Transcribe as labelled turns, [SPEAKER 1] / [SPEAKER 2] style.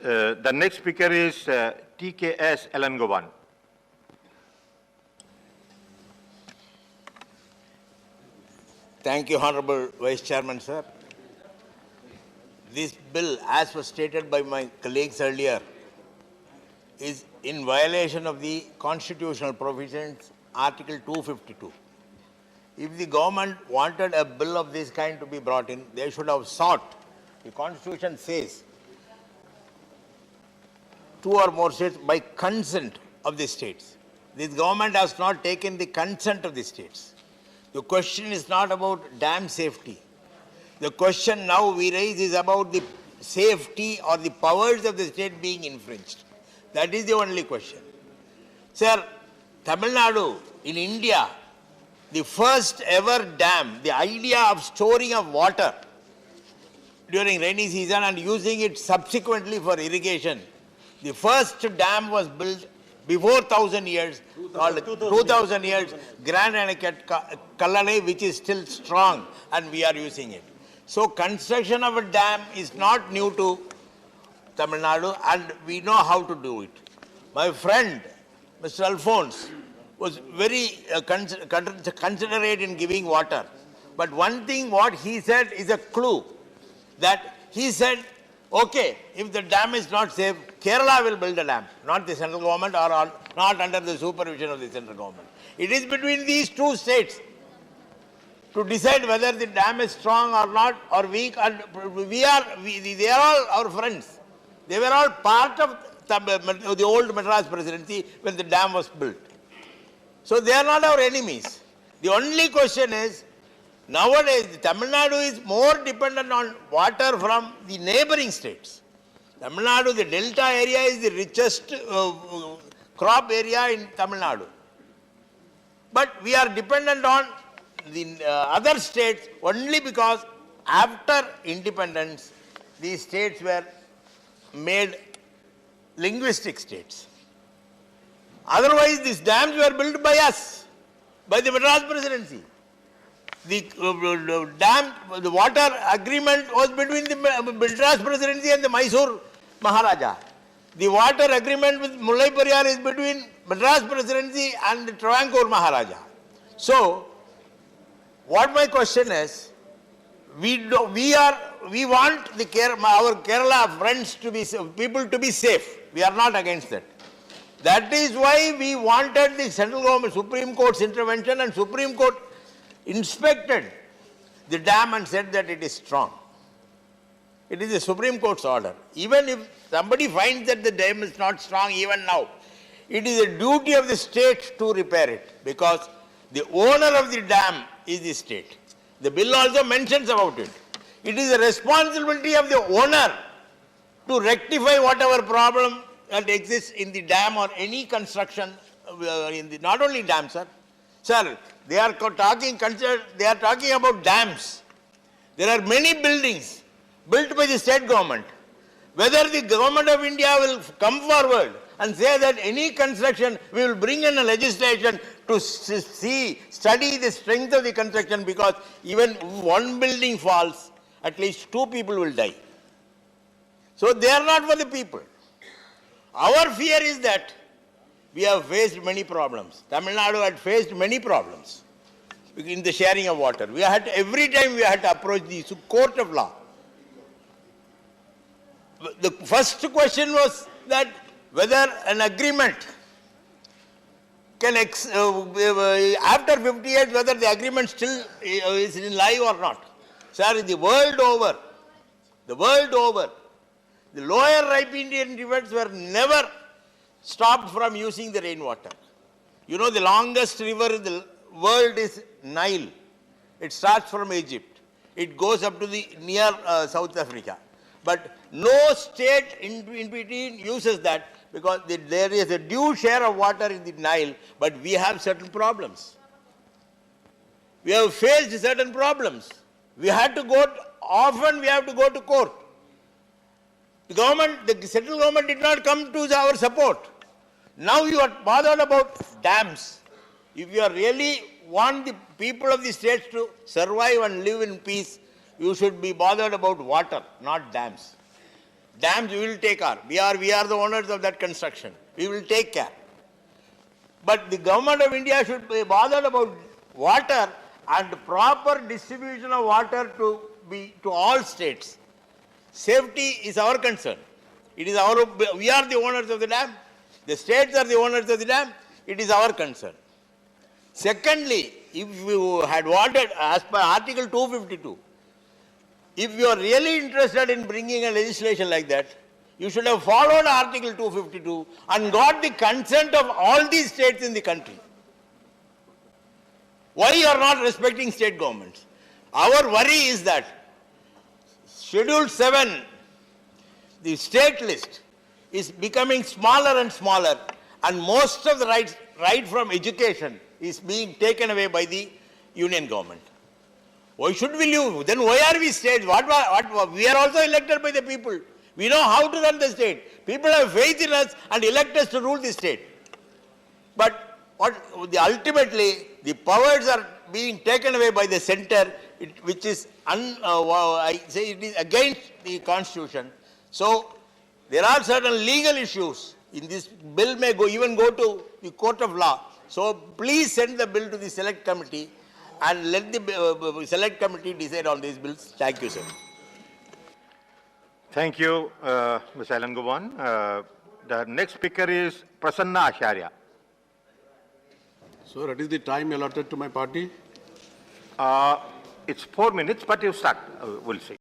[SPEAKER 1] The next speaker is TKS Elangovan.
[SPEAKER 2] Thank you, Honorable Vice Chairman, sir. This bill, as was stated by my colleagues earlier, is in violation of the constitutional provisions, Article 252. If the government wanted a bill of this kind to be brought in, they should have sought. The Constitution says 2 or more states by consent of the states. This government has not taken the consent of the states. The question is not about dam safety. The question now we raise is about the safety or the powers of the state being infringed. That is the only question. Sir, Tamil Nadu in India, the first ever dam, the idea of storing of water during rainy season and using it subsequently for irrigation, the first dam was built before 1,000 years, called 2,000 years, Grand Aniket Kallale, which is still strong, and we are using it. So construction of a dam is not new to Tamil Nadu, and we know how to do it. My friend, Mr. Alphonse, was very considerate in giving water. But one thing what he said is a clue, that he said, okay, if the dam is not safe, Kerala will build a dam, not the central government or not under the supervision of the central government. It is between these two states to decide whether the dam is strong or not or weak. And they are all our friends. They were all part of the old Madras presidency when the dam was built. So they are not our enemies. The only question is, nowadays Tamil Nadu is more dependent on water from the neighboring states. Tamil Nadu, the delta area is the richest crop area in Tamil Nadu. But we are dependent on the other states only because after independence, these states were made linguistic states. Otherwise, these dams were built by us, by the Madras presidency. The water agreement was between the Madras presidency and the Mysore Maharaja. The water agreement with Mullai Periyar is between Madras presidency and the Travancore Maharaja. So, what my question is, we want our Kerala friends to be people to be safe. We are not against that. That is why we wanted the central government, Supreme Court's intervention, and Supreme Court inspected the dam and said that it is strong. It is the Supreme Court's order. Even if somebody finds that the dam is not strong even now, it is a duty of the state to repair it because the owner of the dam is the state. The bill also mentions about it. It is the responsibility of the owner to rectify whatever problem that exists in the dam or any construction, not only dams, sir. Sir, they are talking about dams. There are many buildings built by the state government. Whether the government of India will come forward and say that any construction, we will bring in a legislation to study the strength of the construction, because even one building falls, at least 2 people will die. So they are not for the people. Our fear is that we have faced many problems. Tamil Nadu had faced many problems in the sharing of water. Every time we had to approach the court of law. The first question was that whether an agreement can, after 50 years, whether the agreement still is in life or not. Sir, the world over, the lower ripe Indian rivers were never stopped from using the rainwater. You know, the longest river in the world is Nile. It starts from Egypt. It goes up to the near South Africa. But no state in between uses that, because there is a due share of water in the Nile, but we have certain problems. We have faced certain problems. We have to go to court. The central government did not come to our support. Now you are bothered about dams. If you really want the people of the states to survive and live in peace, you should be bothered about water, not dams. Dams we will take care. We are the owners of that construction. We will take care. But the government of India should be bothered about water and proper distribution of water to all states. Safety is our concern. It is we are the owners of the dam. The states are the owners of the dam. It is our concern. Secondly, if you had wanted, as per Article 252, if you are really interested in bringing a legislation like that, you should have followed Article 252 and got the consent of all these states in the country. Why you are not respecting state governments? Our worry is that Schedule 7, the state list, is becoming smaller and smaller, and most of the right from education is being taken away by the union government. Why should we live? Then why are we states? We are also elected by the people. We know how to run the state. People have faith in us and elect us to rule the state. But ultimately, the powers are being taken away by the center, which is, I say it is against the constitution. So, there are certain legal issues. In this bill may even go to the court of law. So, please send the bill to the select committee and let the select committee decide on these bills. Thank you, sir.
[SPEAKER 1] Thank you, Ms. Elangovan. The next speaker is Prasanna Acharya.
[SPEAKER 3] So that is the time allotted to my party.
[SPEAKER 1] It's 4 minutes, but you start. We'll see.